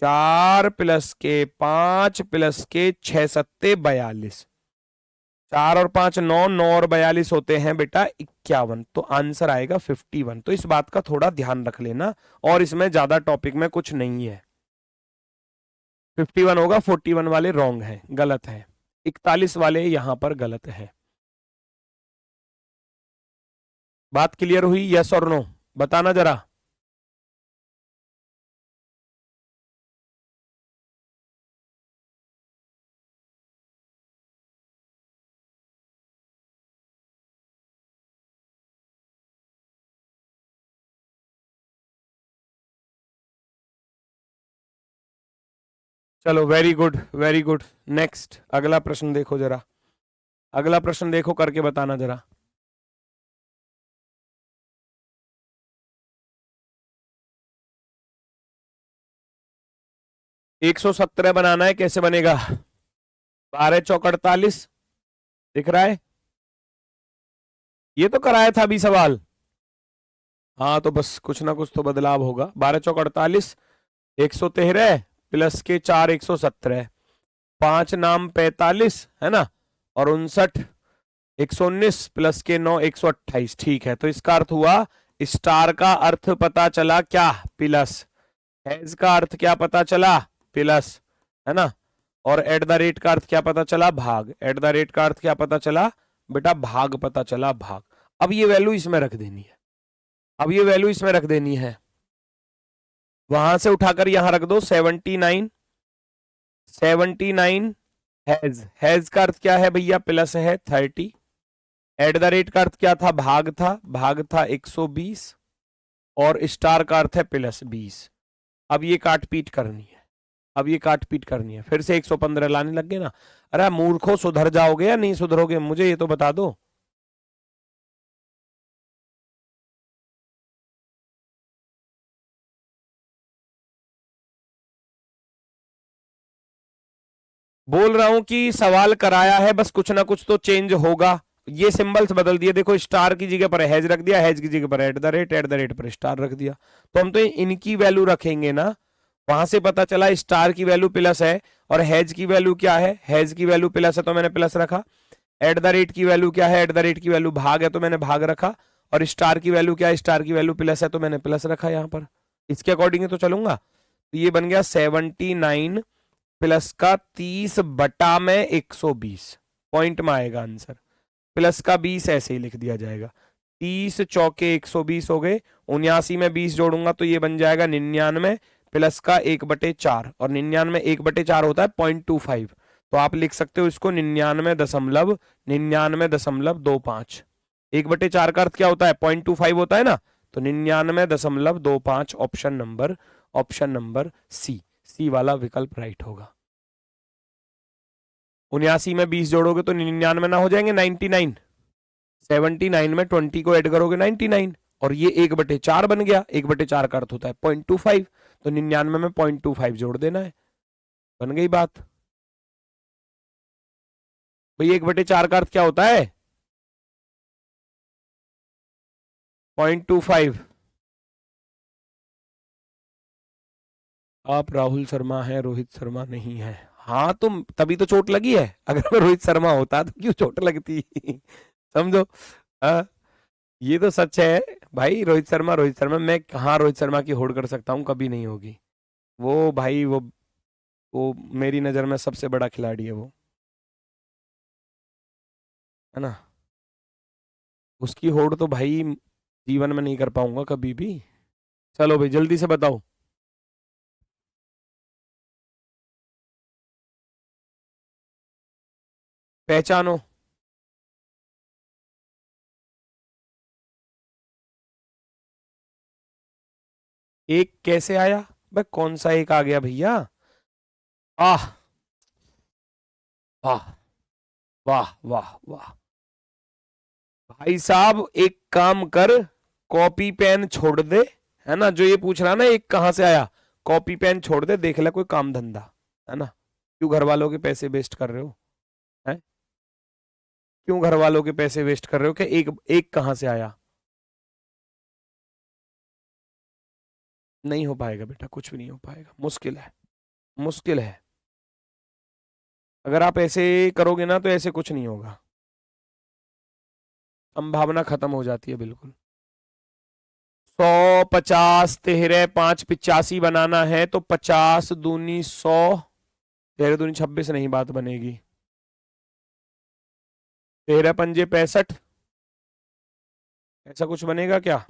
4 प्लस के 5 प्लस के 6 सत्ते 42, 4 और 5 9, 9 और 42 होते हैं बेटा 51, तो आंसर आएगा 51। तो इस बात का थोड़ा ध्यान रख लेना, और इसमें ज्यादा टॉपिक में कुछ नहीं है। 51 होगा, 41 वाले रॉन्ग है, गलत है, 41 वाले यहां पर गलत है। बात क्लियर हुई, यस और नो, बताना जरा। चलो, very good very good. Next, अगला प्रश्न देखो जरा, अगला प्रश्न देखो, करके बताना जरा। 117 बनाना है, कैसे बनेगा? 12 चौक 48, दिख रहा है? ये तो कराया था अभी सवाल। हाँ, तो बस कुछ ना कुछ तो बदलाव होगा। 12 चौक 48, 113 प्लस के 4 117, 5 नाम 45 है ना, और 59 119 प्लस के 9 128। ठीक है, तो इसका अर्थ हुआ, स्टार का अर्थ पता चला क्या, प्लस, हैज का अर्थ क्या पता चला, प्लस, है ना, और एट द रेट का अर्थ क्या पता चला, भाग, एट द रेट का अर्थ क्या पता चला बेटा, भाग पता चला, भाग। अब ये वैल्यू इसमें रख देनी है, अब ये वैल्यू इसमें रख देनी है, वहां से उठाकर यहां रख दो, 79, 79 हैज का अर्थ क्या है भैया, प्लस है 30, एट द रेट का अर्थ क्या था, भाग था 120, और स्टार का अर्थ है प्लस 20। अब ये काट पीट करनी है, अब ये काट पीट करनी है, फिर से 115 लाने लग गए ना। अरे मूर्खों, सुधर जाओगे या नहीं सुधरोगे, मुझे ये तो बता दो। बोल रहा हूं कि सवाल कराया है, बस कुछ ना कुछ तो चेंज होगा। ये सिंबल्स बदल दिए, देखो स्टार की जगह पर हैज रख दिया, हैज की जगह पर एट द रेट पर स्टार रख दिया, तो हम तो इनकी वैल्यू रखेंगे ना। वहां से पता चला स्टार की वैल्यू प्लस है, और हैज की वैल्यू क्या है, हैज की वैल्यू प्लस है तो मैंने प्लस रखा, एट द रेट की वैल्यू क्या है, एट द रेट की वैल्यू भाग है तो मैंने भाग रखा, और स्टार की वैल्यू क्या है, स्टार की वैल्यू प्लस है तो मैंने प्लस रखा यहां पर। इसके अकॉर्डिंग तो चलूंगा, तो ये बन गया 79 प्लस का 30 बटा में 120, पॉइंट में आएगा आंसर, प्लस का 20 ऐसे ही लिख दिया जाएगा। 30 चौके 120 हो गए, 79 में 20 जोड़ूंगा तो ये बन जाएगा 99 प्लस का 1/4, और 99 1/4 होता है 0.25, तो आप लिख सकते हो इसको 99.25। 1/4 का अर्थ क्या होता है, 0.25 होता है ना, तो 99.25, ऑप्शन नंबर सी वाला विकल्प राइट होगा। 79 में 20 जोड़ोगे तो 99 ना हो जाएंगे 99, 79 में 20 को ऐड करोगे 99, और ये 1/4 बन गया, 1/4 का अर्थ होता है 0.25, तो 99 में 0.25 जोड़ देना है, बन गई बात। भाई 1/4 का अर्थ क्या होता है, 0.25। आप राहुल शर्मा हैं, रोहित शर्मा नहीं है। हाँ तो तभी तो चोट लगी है, अगर मैं रोहित शर्मा होता तो क्यों चोट लगती समझो। हाँ, ये तो सच है भाई। रोहित शर्मा मैं कहाँ रोहित शर्मा की होड़ कर सकता हूँ, कभी नहीं होगी। वो भाई वो मेरी नजर में सबसे बड़ा खिलाड़ी है वो, है ना। उसकी होड़ तो भाई जीवन में नहीं कर पाऊंगा कभी भी। चलो भाई जल्दी से बताओ। पहचानो। एक कैसे आया भाई, कौन सा एक आ गया भैया। आह, वाह वाह वाह वाह। भाई साहब एक काम कर, कॉपी पेन छोड़ दे, है ना। जो ये पूछ रहा ना एक कहाँ से आया, कॉपी पेन छोड़ दे, देख ले कोई काम धंधा, है ना। क्यों घर वालों के पैसे वेस्ट कर रहे हो, हैं। क्यों घर वालों के पैसे वेस्ट कर रहे हो कि एक एक कहाँ से आया। नहीं हो पाएगा बेटा, कुछ भी नहीं हो पाएगा, मुश्किल है, मुश्किल है। अगर आप ऐसे करोगे ना तो ऐसे कुछ नहीं होगा, संभावना खत्म हो जाती है बिल्कुल। 150 तेरह 5 85 बनाना है तो 50 दूनी 100, तेरह दूनी 26 नहीं बात बनेगी। तेरह पंजे 65, ऐसा कुछ बनेगा क्या।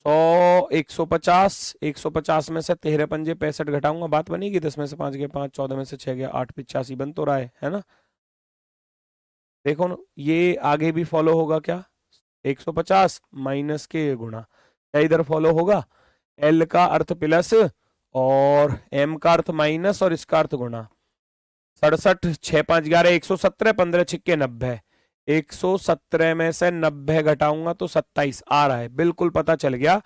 100 150 में से तेरह पंजे 65 घटाऊंगा, बात बनेगी। 10 में से 5 गए 5, 14 में से 6 गया 8, 85 बन तो रहा है ना। देखो ना ये आगे भी फॉलो होगा क्या, 150 माइनस के गुणा, क्या इधर फॉलो होगा। एल का अर्थ प्लस और एम का अर्थ माइनस और इसका अर्थ गुणा। 67 6 5 11 117, 15 छिक्के 90, 117 में से 90 घटाऊंगा तो 27 आ रहा है, बिल्कुल पता चल गया।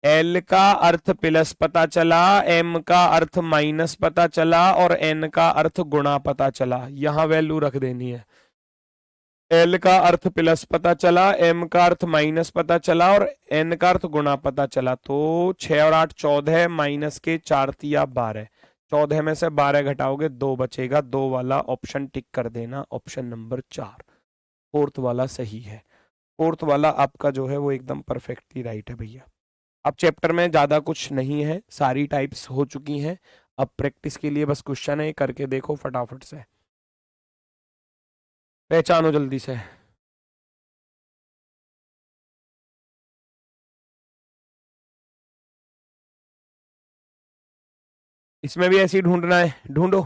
एल का अर्थ प्लस पता चला, एम का अर्थ माइनस पता चला और एन का अर्थ गुणा पता चला, यहां वैल्यू रख देनी है। एल का अर्थ प्लस पता चला, एम का अर्थ माइनस पता चला और एन का अर्थ गुणा पता चला। तो 6 और 8 14, माइनस के 4 तिया 12, 14 में से 12 घटाओगे 2 बचेगा, 2 वाला ऑप्शन टिक कर देना, ऑप्शन नंबर 4, फोर्थ वाला सही है। फोर्थ वाला आपका जो है वो एकदम परफेक्टली राइट है भैया। अब चैप्टर में ज्यादा कुछ नहीं है, सारी टाइप्स हो चुकी हैं। अब प्रैक्टिस के लिए बस क्वेश्चन है, करके देखो फटाफट से, पहचानो जल्दी से। इसमें भी ऐसे ही ढूंढना है, ढूंढो।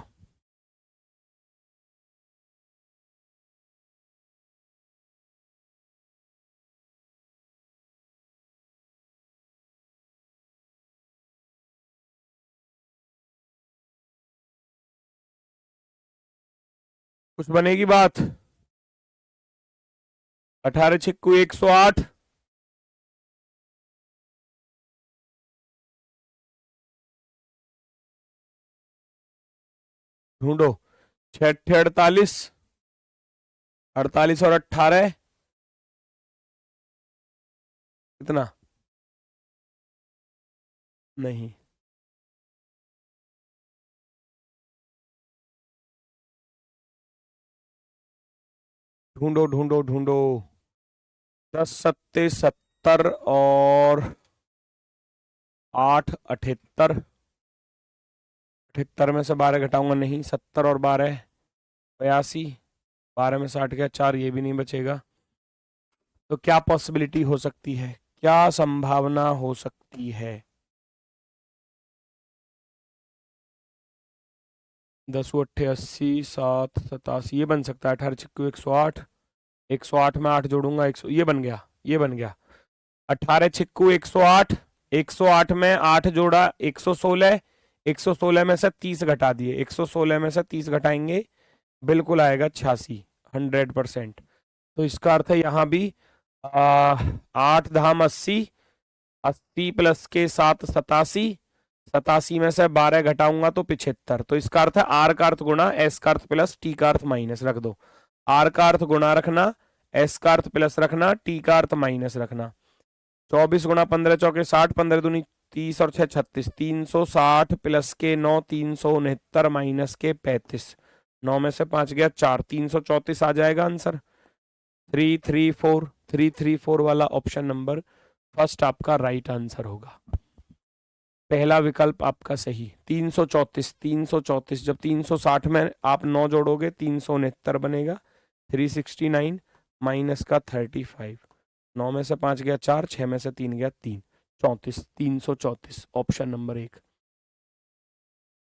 कुछ बनेगी बात। 18 छिक्कू 108, ढूंढो। 6 48, 48 और 18 कितना, नहीं। ढूंढो ढूंढो ढूंढो। 10 सत्ते 70 और 8 78, 78 में से 12 घटाऊंगा नहीं, 70 और 12 82, 12 में से 8 गया 4, ये भी नहीं बचेगा। तो क्या पॉसिबिलिटी हो सकती है, क्या संभावना हो सकती है। 10 अट्ठे 80, 7 87, ये बन सकता है। 18 छिक्कू 108, 108 में 8 जोड़ूंगा 100, ये बन गया, ये बन गया। 18 छिक्कू 108, 108 में 8 जोड़ा 116, 116 में से 30 घटा दिए, 116 में से 30 घटाएंगे बिल्कुल आएगा 86, 100%। तो इसका अर्थ है यहाँ भी 8 धाम 80, 80 प्लस के 7 87, 87 में से 12 घटाऊंगा तो 75। तो इसका अर्थ है आर का अर्थ गुणा एस का अर्थ प्लस टी का अर्थ माइनस, रख दो। आर का अर्थ गुणा रखना, एस का अर्थ प्लस रखना, टी का अर्थ माइनस रखना। 24 गुणा 15 चौके 60, 15 दूनी 30 और 6 36, 360 प्लस के 9 369 माइनस के 35, 9 में से 5 गया 4, 334 आ जाएगा आंसर। 334 वाला ऑप्शन नंबर फर्स्ट आपका राइट आंसर होगा। पहला विकल्प आपका सही। 334 जब 360 में आप 9 जोड़ोगे 369 बनेगा। 369 माइनस का 35, 9 में से 5 गया 4, 6 में से 3 गया 3, 34, 334 option number 1।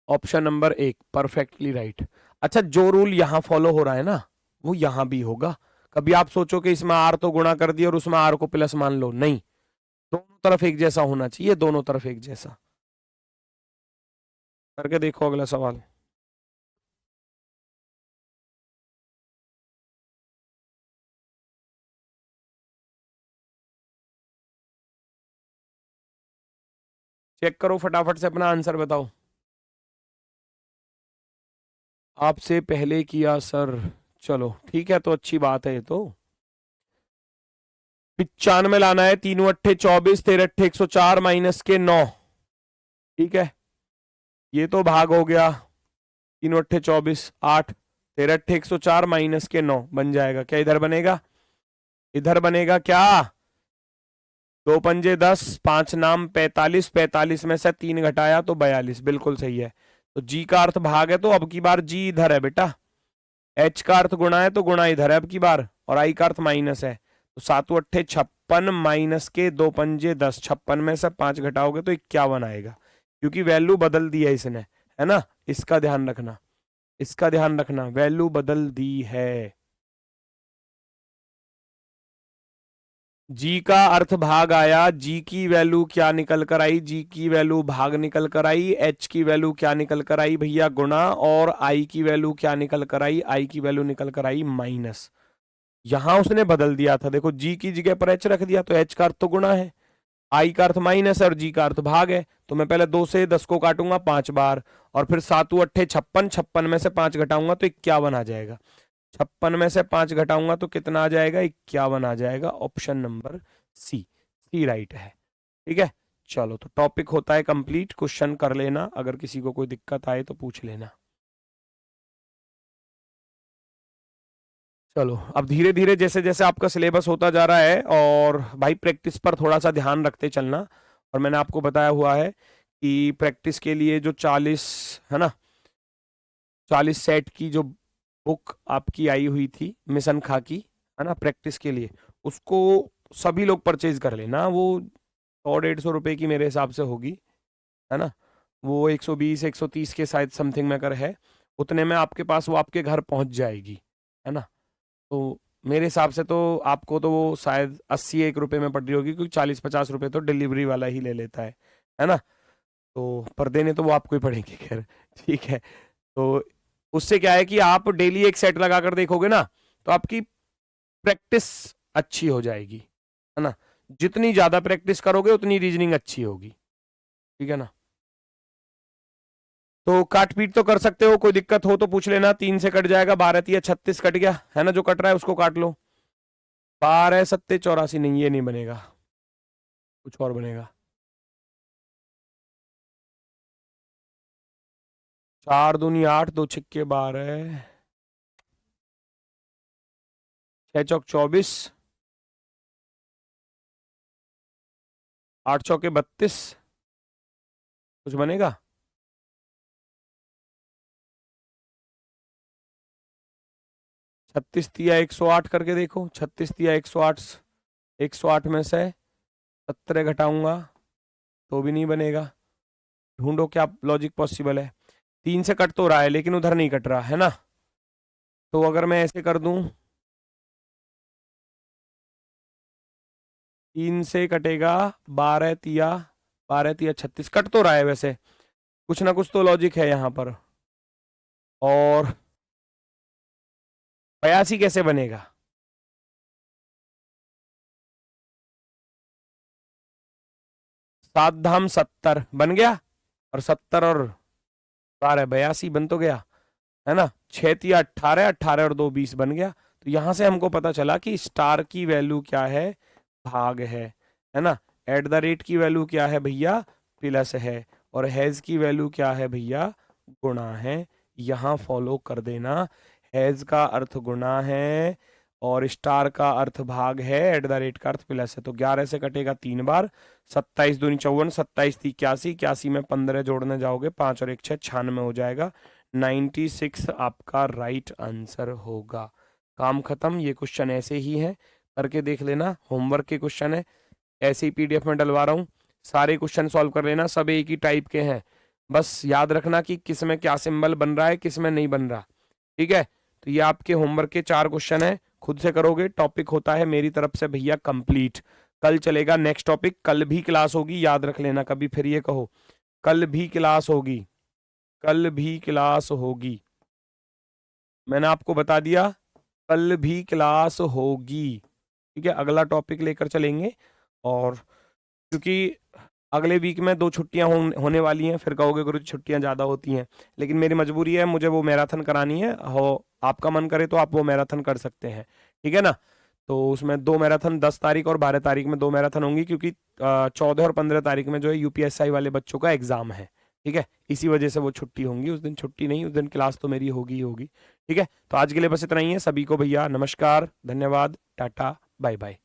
Option number 1 perfectly right. अच्छा, जो रूल यहां फॉलो हो रहा है ना वो यहां भी होगा। कभी आप सोचो कि इसमें आर तो गुणा कर दिया और उसमें आर को प्लस मान लो, नहीं, दोनों तरफ एक जैसा होना चाहिए, दोनों तरफ एक जैसा। करके देखो अगला सवाल। चेक करो फटाफट से, अपना आंसर बताओ। आपसे पहले किया सर, चलो ठीक है, तो अच्छी बात है। ये तो 95 लाना है। 3 अट्ठे 24, 13 अट्ठे 104 माइनस के 9, ठीक है, ये तो भाग हो गया। 3 अट्ठे 24, 8, 13 अट्ठे 104 माइनस के 9 बन जाएगा। क्या इधर बनेगा? इधर बनेगा क्या? 2 पंजे 10, 5 नाम 45, 45 में से 3 घटाया तो 42, बिल्कुल सही है। तो जी का अर्थ भाग है, तो अब की बार जी इधर है बेटा। एच का अर्थ गुणा है तो गुणा इधर है अब की बार, और आई का अर्थ माइनस है। तो 7 अट्ठे 56 माइनस के 2 पंजे 10, 56 में से 5 घटाओगे तो 51 आएगा, क्योंकि वैल्यू बदल दी है इसने, है ना। इसका ध्यान रखना, इसका ध्यान रखना, वैल्यू बदल दी है। जी का अर्थ भाग आया, जी की वैल्यू क्या निकल कर आई? जी की वैल्यू भाग निकल कर आई। एच की वैल्यू क्या निकल कर आई भैया? गुणा। और आई की वैल्यू क्या निकल कर आई? आई की वैल्यू निकल कर आई माइनस। यहां उसने बदल दिया था, देखो जी की जगह पर एच रख दिया, तो एच का अर्थ तो गुणा है, आई का अर्थ माइनस है, और जी का अर्थ भाग है। तो मैं पहले 2 से 10 को काटूंगा 5 बार, और फिर 7 अट्ठे 56, 56 में से 5 घटाऊंगा तो 51 आ जाएगा। 56 में से 5 घटाऊंगा तो कितना आ जाएगा? 51 आ जाएगा। ऑप्शन नंबर सी, सी राइट है। ठीक है, चलो तो टॉपिक होता है कंप्लीट। क्वेश्चन कर लेना, अगर किसी को कोई दिक्कत आए तो पूछ लेना। चलो अब धीरे धीरे जैसे जैसे आपका सिलेबस होता जा रहा है, और भाई प्रैक्टिस पर थोड़ा सा ध्यान रखते चलना। और मैंने आपको बताया हुआ है कि प्रैक्टिस के लिए जो 40 है ना, 40 सेट की जो बुक आपकी आई हुई थी मिशन खा की, है ना, प्रैक्टिस के लिए, उसको सभी लोग परचेज कर लेना। वो 100-150 रुपए की मेरे हिसाब से होगी, है ना। वो 120-130 के शायद समथिंग में अगर है, उतने में आपके पास वो आपके घर पहुंच जाएगी, है ना। तो मेरे हिसाब से तो आपको तो वो शायद 80-1 रुपए में पड़ रही होगी, क्योंकि 40-50 रुपए तो डिलीवरी वाला ही ले लेता है ना। तो पर देने तो वो आपको ही पड़ेंगे, खैर ठीक है। तो उससे क्या है कि आप डेली एक सेट लगा कर देखोगे ना, तो आपकी प्रैक्टिस अच्छी हो जाएगी, है ना। जितनी ज्यादा प्रैक्टिस करोगे उतनी रीजनिंग अच्छी होगी, ठीक है ना। तो काट पीट तो कर सकते हो, कोई दिक्कत हो तो पूछ लेना। 3 से कट जाएगा, 12 या 36 कट गया, है ना, जो कट रहा है उसको काट लो। 12 7 84, नहीं ये नहीं बनेगा, कुछ और बनेगा। 4 दूनी 8, 2 छिक्के 12, 6 चौक 24, 8 चौके 32, कुछ बनेगा? 36 तिया 108 करके देखो। 36 तिया 108, 108 में से 17 घटाऊंगा तो भी नहीं बनेगा। ढूंढो क्या लॉजिक पॉसिबल है। 3 से कट तो रहा है लेकिन उधर नहीं कट रहा है ना। तो अगर मैं ऐसे कर दूं, 3 से कटेगा 12 तिया 36, कट तो रहा है वैसे, कुछ ना कुछ तो लॉजिक है यहाँ पर। और 82 कैसे बनेगा? 7 धाम 70 बन गया, और 70 और 12 82 बन तो गया, है ना। 6 तिया 18, 18 और 2 20 बन गया। तो यहां से हमको पता चला कि स्टार की वैल्यू क्या है, भाग है ना। एट द रेट की वैल्यू क्या है भैया, प्लस है, और हैज की वैल्यू क्या है भैया, गुणा है। यहां फॉलो कर देना, हैज का अर्थ गुणा है और स्टार का अर्थ भाग है, एट द रेट का अर्थ प्लस है। तो 11 से कटेगा 3 बार, 27 दूनी 54, 27 थी 81, 81 में 15 जोड़ने जाओगे 5 और 1 6, 96 हो जाएगा। 96 आपका राइट आंसर होगा। काम खत्म। ये क्वेश्चन ऐसे ही है, करके देख लेना, होमवर्क के क्वेश्चन है, ऐसे ही पीडीएफ में डलवा रहा हूँ, सारे क्वेश्चन सॉल्व कर लेना, सब एक ही टाइप के हैं। बस याद रखना कि किस में क्या सिंबल बन रहा है, किस में नहीं बन रहा, ठीक है। तो ये आपके होमवर्क के 4 क्वेश्चन है, खुद से करोगे। टॉपिक होता है मेरी तरफ से भैया कंप्लीट। कल चलेगा नेक्स्ट टॉपिक, कल भी क्लास होगी, याद रख लेना, कभी फिर ये कहो कल भी क्लास होगी, कल भी क्लास होगी, मैंने आपको बता दिया कल भी क्लास होगी, ठीक है। अगला टॉपिक लेकर चलेंगे, और क्योंकि अगले वीक में 2 छुट्टियां होने वाली हैं, फिर कहोगे गुरु छुट्टियां ज़्यादा होती हैं, लेकिन मेरी मजबूरी है, मुझे वो मैराथन करानी है। हो आपका मन करे तो आप वो मैराथन कर सकते हैं, ठीक है ना। तो उसमें 2 मैराथन 10 तारीख और 12 तारीख में 2 मैराथन होंगी, क्योंकि 14 और 15 तारीख में जो है यूपीएससी वाले बच्चों का एग्जाम है, ठीक है। इसी वजह से वो छुट्टी होंगी, उस दिन छुट्टी नहीं, उस दिन क्लास तो मेरी होगी ही होगी, ठीक है। तो आज के लिए बस इतना ही है। सभी को भैया नमस्कार, धन्यवाद, टाटा, बाय बाय।